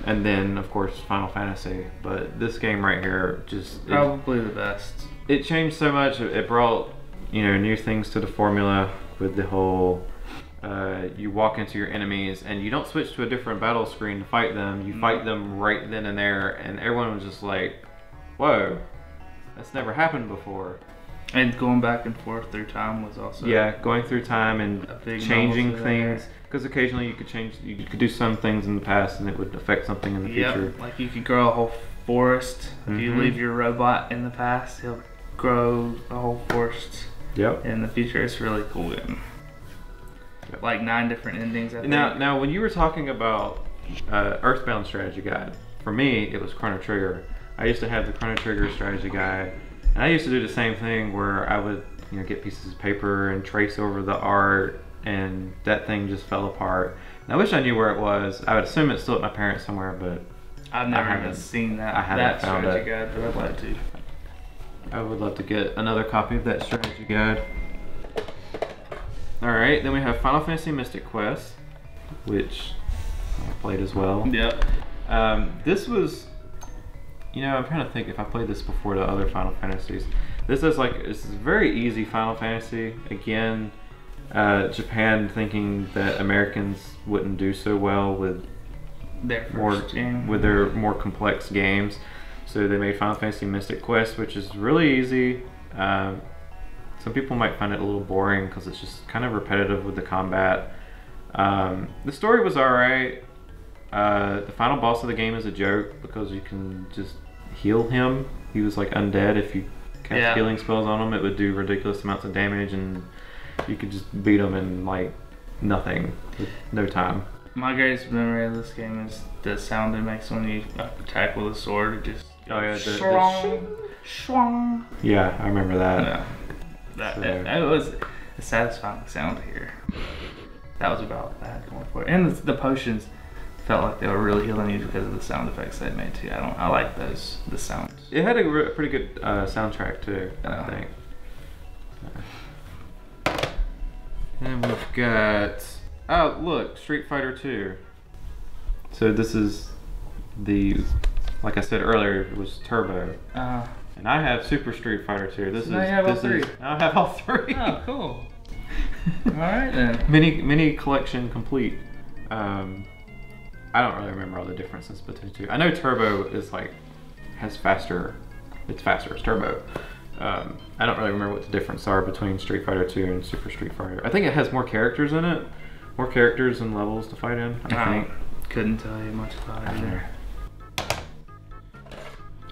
and then of course Final Fantasy. But this game right here just probably the best. It changed so much. It brought new things to the formula with the whole. You walk into your enemies and you don't switch to a different battle screen to fight them. You fight them right then and there, and everyone was just like, "Whoa, that's never happened before." And going back and forth through time was also going through time and changing things, because occasionally you could do some things in the past and it would affect something in the future. Like you could grow a whole forest. If you leave your robot in the past, he'll grow a whole forest. In the future. It's really cool game. Like 9 different endings. I think. Now, when you were talking about Earthbound strategy guide, for me it was Chrono Trigger. I used to have the Chrono Trigger strategy guide, and I used to do the same thing where I would get pieces of paper and trace over the art, and that thing just fell apart. And I wish I knew where it was. I would assume it's still at my parents' somewhere, but I've never even seen that. I haven't found strategy it. guide, but I'd like to. I would love to get another copy of that strategy guide. Alright, then we have Final Fantasy Mystic Quest, which I played as well. Yep. This was, I'm trying to think if I played this before the other Final Fantasies. This is it's a very easy Final Fantasy. Again, Japan thinking that Americans wouldn't do so well with their more complex games, so they made Final Fantasy Mystic Quest, which is really easy. Some people might find it a little boring because it's just kind of repetitive with the combat. The story was alright. The final boss of the game is a joke because you can just heal him. He was like undead. If you cast healing spells on him, it would do ridiculous amounts of damage, and you could just beat him in like nothing, with no time. My greatest memory of this game is the sound it makes when you attack with a sword. It just swung. Yeah, I remember that. Yeah. That was a satisfying sound here. That was about that going for it. And the potions felt like they were really healing you because of the sound effects they made too. I like the sounds. It had a pretty good soundtrack too, I think. And we've got, oh look, Street Fighter 2. So this is the, like I said earlier, it was Turbo. And I have Super Street Fighter 2. This I have all three. I have all three. Oh, cool. Alright then. Mini collection complete. I don't really remember all the differences between the two. I know Turbo is like, it's faster, it's Turbo. I don't really remember what the differences are between Street Fighter 2 and Super Street Fighter. I think it has more characters in it. More characters and levels to fight in, I think. Couldn't tell you much about it either.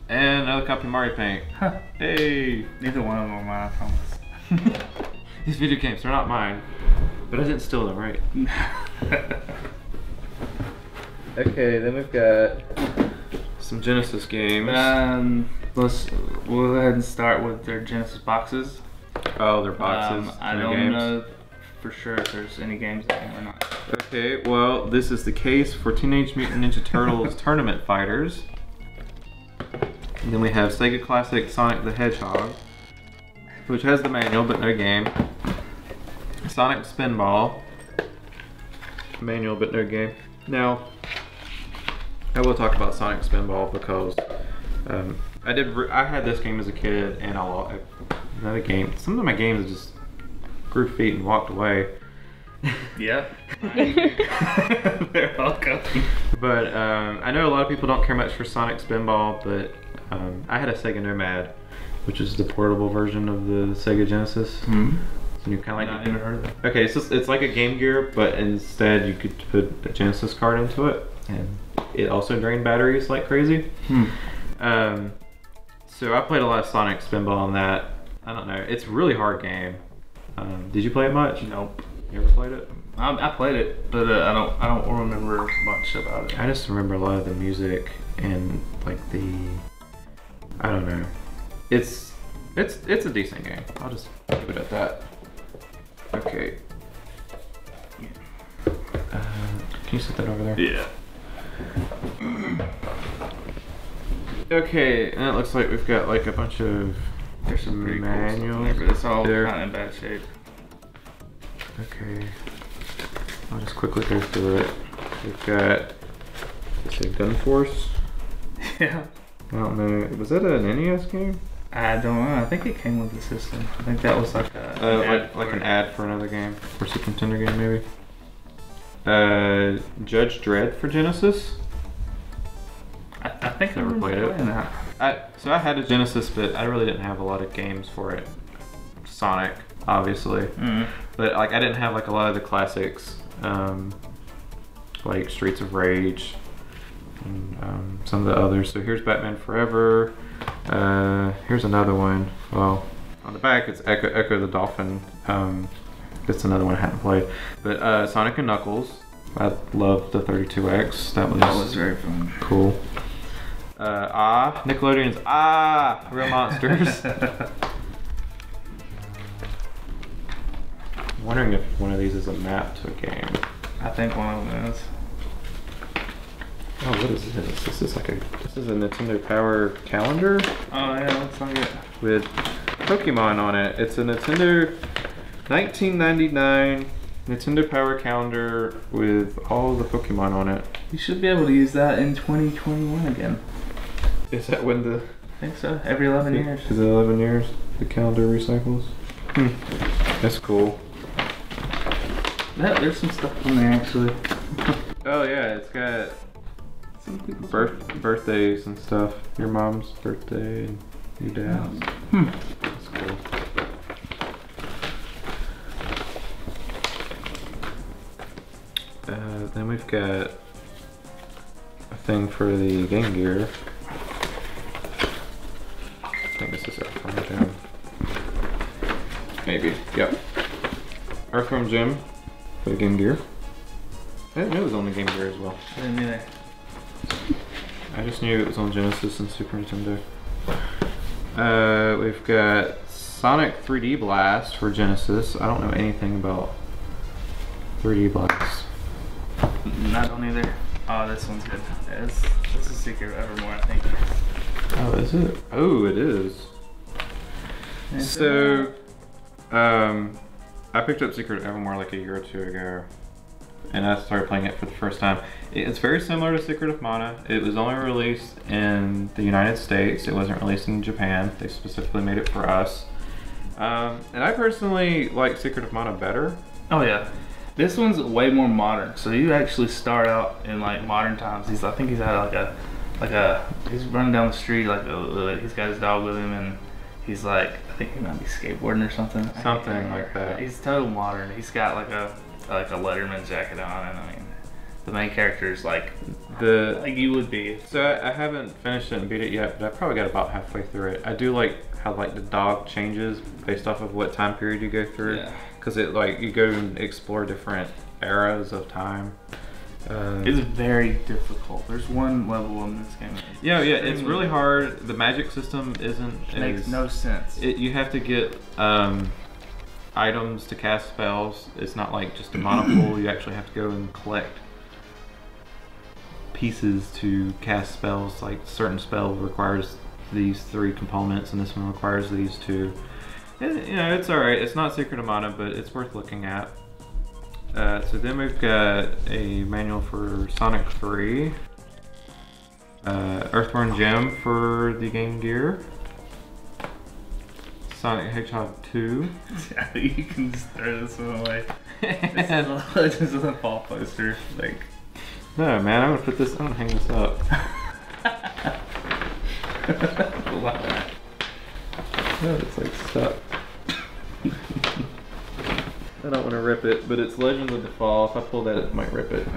And another copy of Mario Paint. Huh. Hey! Neither one of them are mine, I promise. These video games, they're not mine. But I didn't steal them, right? Okay, then we've got some Genesis games. We'll go ahead and start with their Genesis boxes. Oh, their boxes. I don't know for sure if there's any games in there or not. Okay, well, this is the case for Teenage Mutant Ninja Turtles Tournament Fighters. And then we have Sega Classic Sonic the Hedgehog, which has the manual but no game. Sonic Spinball, manual but no game. Now, I will talk about Sonic Spinball because I had this game as a kid, and another game. Some of my games just grew feet and walked away. Yep. They're welcome. But I know a lot of people don't care much for Sonic Spinball, but I had a Sega Nomad, which is the portable version of the Sega Genesis. Mm-hmm. So you kind of like. I never heard of that. Okay, so it's like a Game Gear, but instead you could put a Genesis card into it, and it also drained batteries like crazy. So I played a lot of Sonic Spinball on that. I don't know, it's a really hard game. Did you play it much? Nope. You ever played it? I played it, but I don't remember much about it. I just remember a lot of the music and like I don't know. It's a decent game. I'll just leave it at that. Okay. Can you set that over there? Yeah. Okay, and it looks like we've got like a bunch of There's some pretty manuals. cool stuff, but it's all kind of in bad shape. Okay. I'll just quickly go through it. We've got, let's see, Gun Force. Yeah. I don't know. Was that an NES game? I don't know. I think it came with the system. I think that was like an ad for another game, for Super Nintendo game maybe. Judge Dredd for Genesis. I think I never played it. That. So I had a Genesis, but I really didn't have a lot of games for it. Sonic, obviously, but like I didn't have like a lot of the classics, like Streets of Rage, and some of the others. So here's Batman Forever. Here's another one. Well, on the back it's Echo the Dolphin. That's another one I hadn't played. But Sonic and Knuckles. I loved the 32X. That was very fun. Cool. Nickelodeon's Real Monsters. I'm wondering if one of these is a map to a game. I think one of them is. Oh, what is this? This is a Nintendo Power calendar. Oh yeah, looks like it. With Pokemon on it. It's a Nintendo 1999 Nintendo Power calendar with all the Pokemon on it. You should be able to use that in 2021 again. Is that when the... I think so. Every 11 years. Is it 11 years the calendar recycles? That's cool. There's some stuff in there actually. Oh yeah, it's got Some people's birthdays and stuff. Your mom's birthday and your dad's. That's cool. Then we've got a thing for the Game Gear. I think this is Earthworm Jim. Maybe. Yep. Earthworm Jim for the Game Gear. I didn't know it was on the Game Gear as well. I didn't either. I just knew it was on Genesis and Super Nintendo. We've got Sonic 3D Blast for Genesis. I don't know anything about 3D Blast. I don't either. Oh, this one's good. This is Secret of Evermore, I think. Oh, is it? Oh, it is. So, I picked up Secret of Evermore like a year or two ago, and I started playing it for the first time. It's very similar to Secret of Mana. It was only released in the United States. It wasn't released in Japan. They specifically made it for us. And I personally like Secret of Mana better. Oh yeah. This one's way more modern. So you actually start out in like modern times. I think he's at he's running down the street he's got his dog with him, and he's like, I think he might be skateboarding or something. Something like that. He's totally modern. He's got like a Letterman jacket on, and I mean, the main character is like you would be. So I haven't finished it and beat it yet, but I probably got about halfway through it. I do like how like the dog changes based off of what time period you go through. Yeah. Because it like you go and explore different eras of time. It's very difficult. There's one level in this game. Yeah, it's really hard. The magic system isn't. Makes no sense. You have to get items to cast spells. It's not like just a mana pool. You actually have to go and collect pieces to cast spells. Like certain spell requires these 3 components, and this one requires these 2. You know, it's alright. It's not Secret of Mana, but it's worth looking at. So then we've got a manual for Sonic 3. Earthworm Jim for the Game Gear. Sonic Hedgehog 2. Yeah, you can just throw this one away. This is the Legends of the Fall poster. Like, no, man, I'm gonna hang this up. wow. Oh, it's like stuck. I don't want to rip it, but it's Legends of the Fall. If I pull that, it might rip it.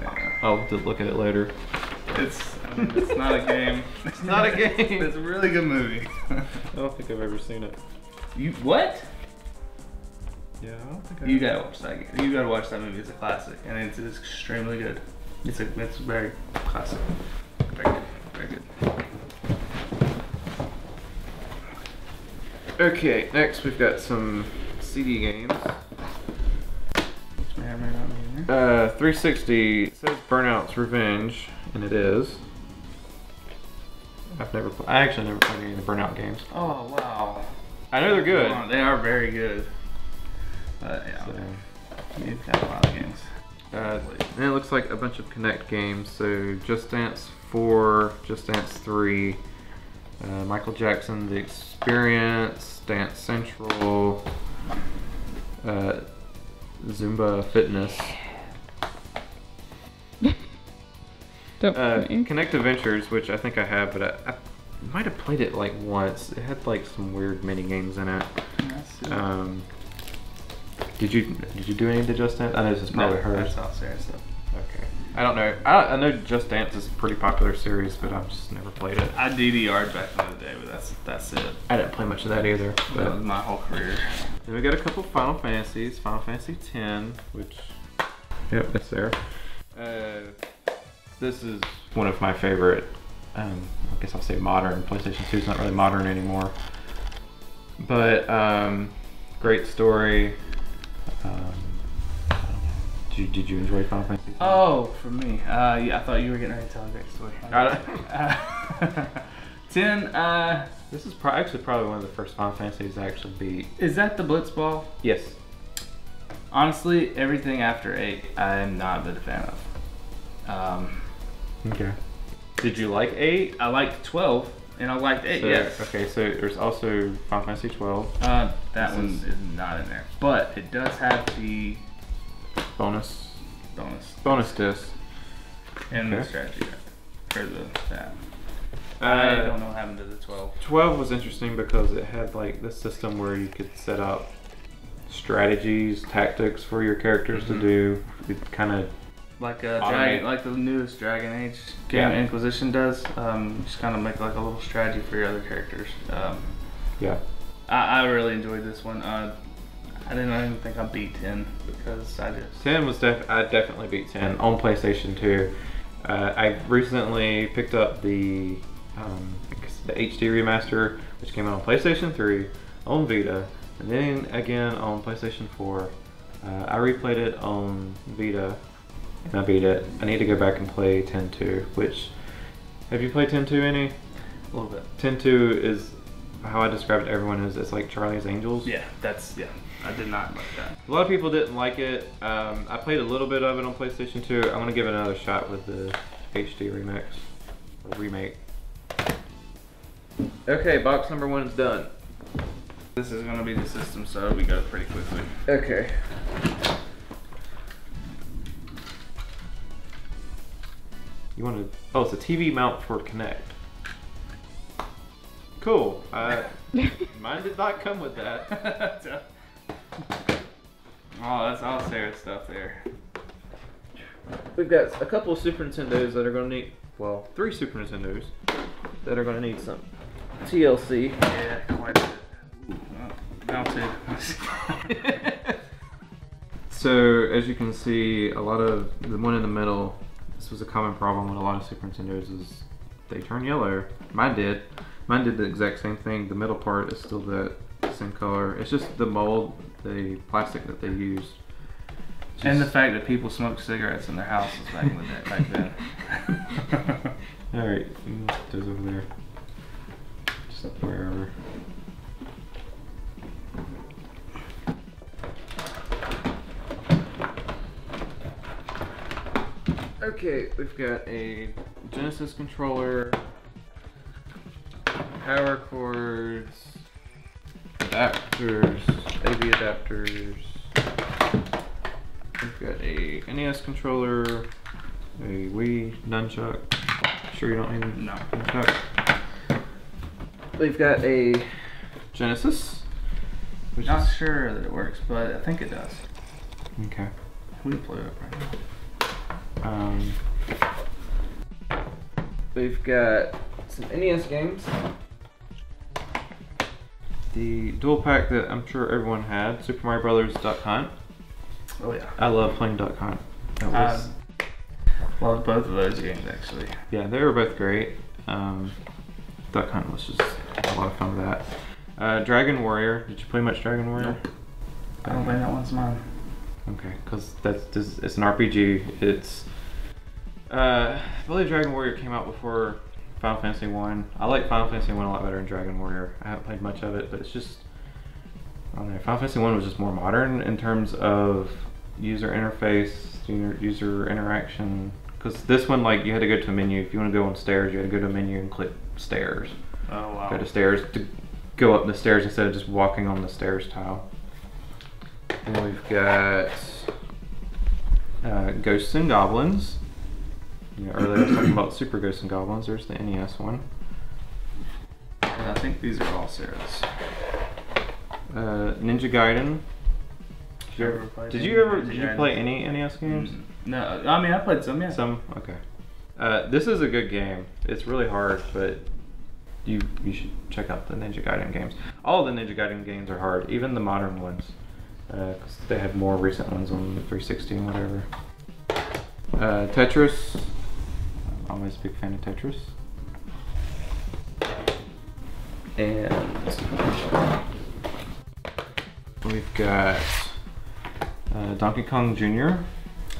I'll have to look at it later. It's not a game. It's not a game. It's a really good movie. I don't think I've ever seen it. You what? Yeah, I don't think You gotta watch that. You gotta watch that movie. It's a classic, and it's extremely good. It's very classic. Very good. Very good. Okay, next we've got some CD games. Which may or may not be in there. 360. It says Burnout's Revenge, and it is. I actually never played any of the Burnout games. Oh wow. I know they're good. They are very good. Yeah. So, You've got a lot of games. and it looks like a bunch of Kinect games. So Just Dance 4, Just Dance 3, Michael Jackson, The Experience, Dance Central, Zumba Fitness. Kinect Adventures, which I think I have, but I might have played it like once. It had like some weird mini games in it. Did you do any of the Just Dance? I know this is probably hers. That's all serious stuff. Okay. I don't know. I know Just Dance is a pretty popular series, but I've just never played it. I DDR'd back in the day, but that's it. I didn't play much of that either. That was my whole career. Then we got a couple Final Fantasies. Final Fantasy X, which, yep, it's there. This is one of my favorite, I guess I'll say modern. PlayStation 2 is not really modern anymore. But, great story. Did you enjoy Final Fantasy? Oh, for me, yeah, I thought you were getting ready to tell a great story. 10. This is actually probably one of the first Final Fantasies I actually beat. Is that the Blitzball? Yes. Honestly, everything after 8, I am not a big fan of. Okay. Did you like 8? I liked 12, and I liked 8. So, yes. Okay, so there's also Final Fantasy 12. That one is not in there, but it does have the bonus bonus disc. and the strategy guide for that. I don't know what happened to the 12. 12 was interesting because it had like this system where you could set up strategies, tactics for your characters to do. It kind of like like the newest Dragon Age game, Inquisition does. Just kind of make like a little strategy for your other characters. Yeah. I really enjoyed this one. I didn't even think I beat 10 because I just 10 was I definitely beat 10 on PlayStation 2. I recently picked up the HD remaster, which came out on PlayStation 3, on Vita, and then again on PlayStation 4. I replayed it on Vita, and I beat it. I need to go back and play 10-2, which, have you played 10-2 any? a little bit. 10-2 is how I described it to everyone is it's like Charlie's Angels. Yeah, I did not like that. A lot of people didn't like it. I played a little bit of it on PlayStation 2. I'm gonna give it another shot with the HD remix or remake. Okay, box number 1 is done. This is gonna be the system, so we go pretty quickly. Okay. You want to? Oh, it's a TV mount for Kinect. Cool. Mine did not come with that. Oh, that's all Sarah's stuff there. We've got a couple of Super Nintendos that are going to need, well, 3 Super Nintendos that are going to need some TLC. Yeah, quite a bit. Now too. So, as you can see, a lot of the one in the middle, this was a common problem with a lot of Super Nintendos, is they turn yellow. Mine did. Mine did the exact same thing. The middle part is still the same color. It's just the mold, the plastic that they used. And the fact that people smoked cigarettes in their houses back then. Alright, you can put those over there. Just up wherever. Okay, we've got a Genesis controller, power cords, adapters, AV adapters. We've got a NES controller, a Wii nunchuck. Sure you don't need a nunchuck? We've got a Genesis. Not sure that it works, but I think it does. Okay. We can play it right now. We've got some NES games. The dual pack that I'm sure everyone had, Super Mario Brothers Duck Hunt. Oh yeah. I love playing Duck Hunt. That was, loved both of those games actually. yeah, they were both great. Duck Hunt was just a lot of fun with that. Dragon Warrior. Did you play much Dragon Warrior? Nope. I don't think that one's mine. Okay, because it's an RPG. It's I believe Dragon Warrior came out before Final Fantasy 1. I like Final Fantasy 1 a lot better than Dragon Warrior. I haven't played much of it, but it's just, I don't know. Final Fantasy 1 was just more modern in terms of user interface, user interaction. Because this one, like, you had to go to a menu. If you want to go on stairs, you had to go to a menu and click stairs. Oh wow. Go to stairs to go up the stairs instead of just walking on the stairs tile. And we've got Ghosts and Goblins. Yeah, earlier I was talking about Super Ghosts and Goblins. There's the NES one. And I think these are all Sarah's. Ninja Gaiden. Did you play any NES games? No, I mean I played some. Yeah. Some. Okay. This is a good game. It's really hard, but you should check out the Ninja Gaiden games. All the Ninja Gaiden games are hard, even the modern ones, because they have more recent ones on the 360 and whatever. Tetris. I'm always a big fan of Tetris. And we've got Donkey Kong Jr.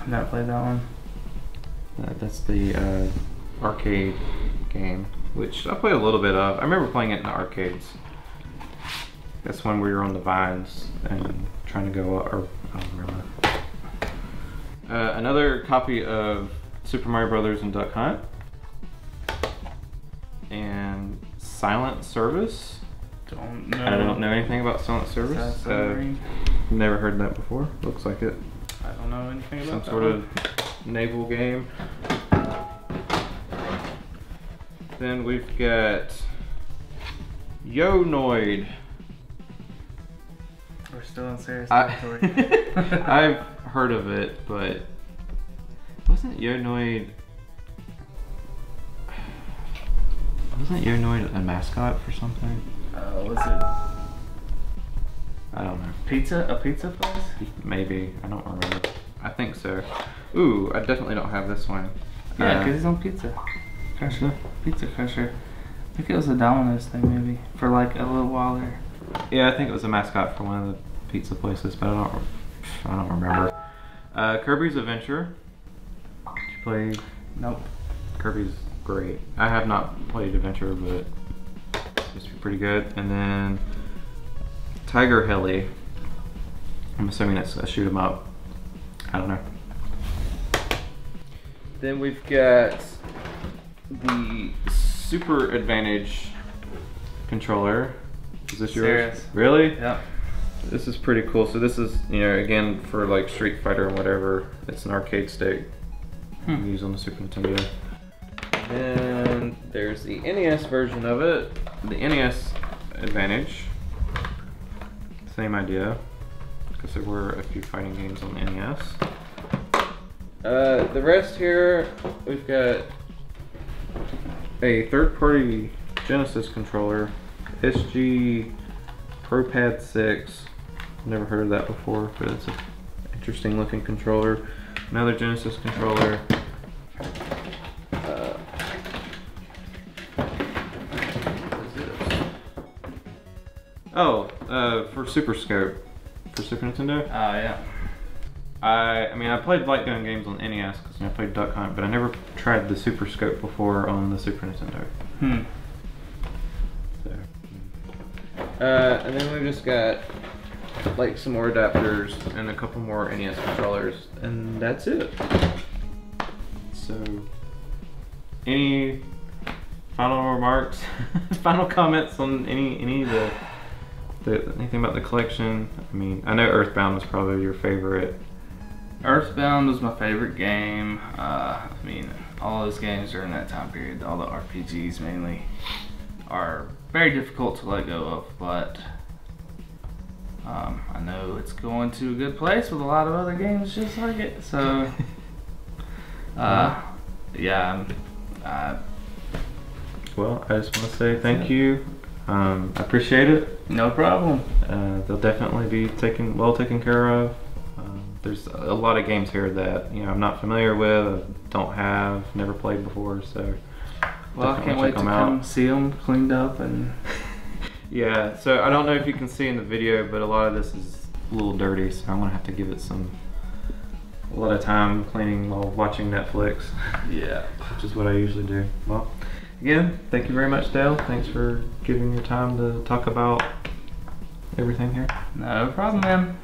I've not played that one. That's the arcade game, which I played a little bit of. I remember playing it in the arcades. That's when we were on the vines and trying to go up, or I don't remember. Another copy of Super Mario Brothers and Duck Hunt. And Silent Service. Don't know. I don't know anything about Silent Service. Never heard that before. Looks like it. I don't know anything about Some sort of naval game. Then we've got Yonoid. We're still in serious territory. I've heard of it, but wasn't Yonoid a mascot for something? Was it I don't know. a pizza place? Maybe. I don't remember. I think so. Ooh, I definitely don't have this one. Yeah, because he's on Pizza Crusher. Pizza Crusher. I think it was a Domino's thing maybe, for like a little while there. Yeah, I think it was a mascot for one of the pizza places, but I don't remember. Kirby's Adventure. Did you play? Nope. Kirby's great. I have not played Adventure, but it's supposed to be pretty good. And then Tiger Heli. I'm assuming it's a shoot 'em up. I don't know. Then we've got the Super Advantage controller. Is this yours? Serious? Really? Yeah. This is pretty cool. So this is, you know, again for like Street Fighter and whatever. It's an arcade stick you use on the Super Nintendo. Then there's the NES version of it, the NES Advantage. Same idea, because there were a few fighting games on the NES. The rest here, we've got a third-party Genesis controller, SG ProPad 6. Never heard of that before, but it's an interesting looking controller. Another Genesis controller. For Super Scope for Super Nintendo. Oh yeah. I mean, I played light gun games on NES because I played Duck Hunt, but I never tried the Super Scope before on the Super Nintendo. So, and then we've just got like some more adapters and a couple more NES controllers, and that's it. So, any final remarks, final comments on any of the anything about the collection? I mean, I know Earthbound was probably your favorite. Earthbound was my favorite game. I mean, all those games during that time period, all the RPGs mainly, are very difficult to let go of, but I know it's going to a good place with a lot of other games just like it, so yeah. Well, I just want to say thank you. I appreciate it. No problem. They'll definitely be well taken care of. There's a lot of games here that, you know, I'm not familiar with, don't have, never played before, so well, I can't wait to come see them cleaned up and yeah. So I don't know if you can see in the video, but a lot of this is a little dirty, so I'm gonna have to give it a lot of time cleaning while watching Netflix. Yeah, which is what I usually do. Well, again, thank you very much, Dale. Thanks for giving your time to talk about everything here. No problem, man.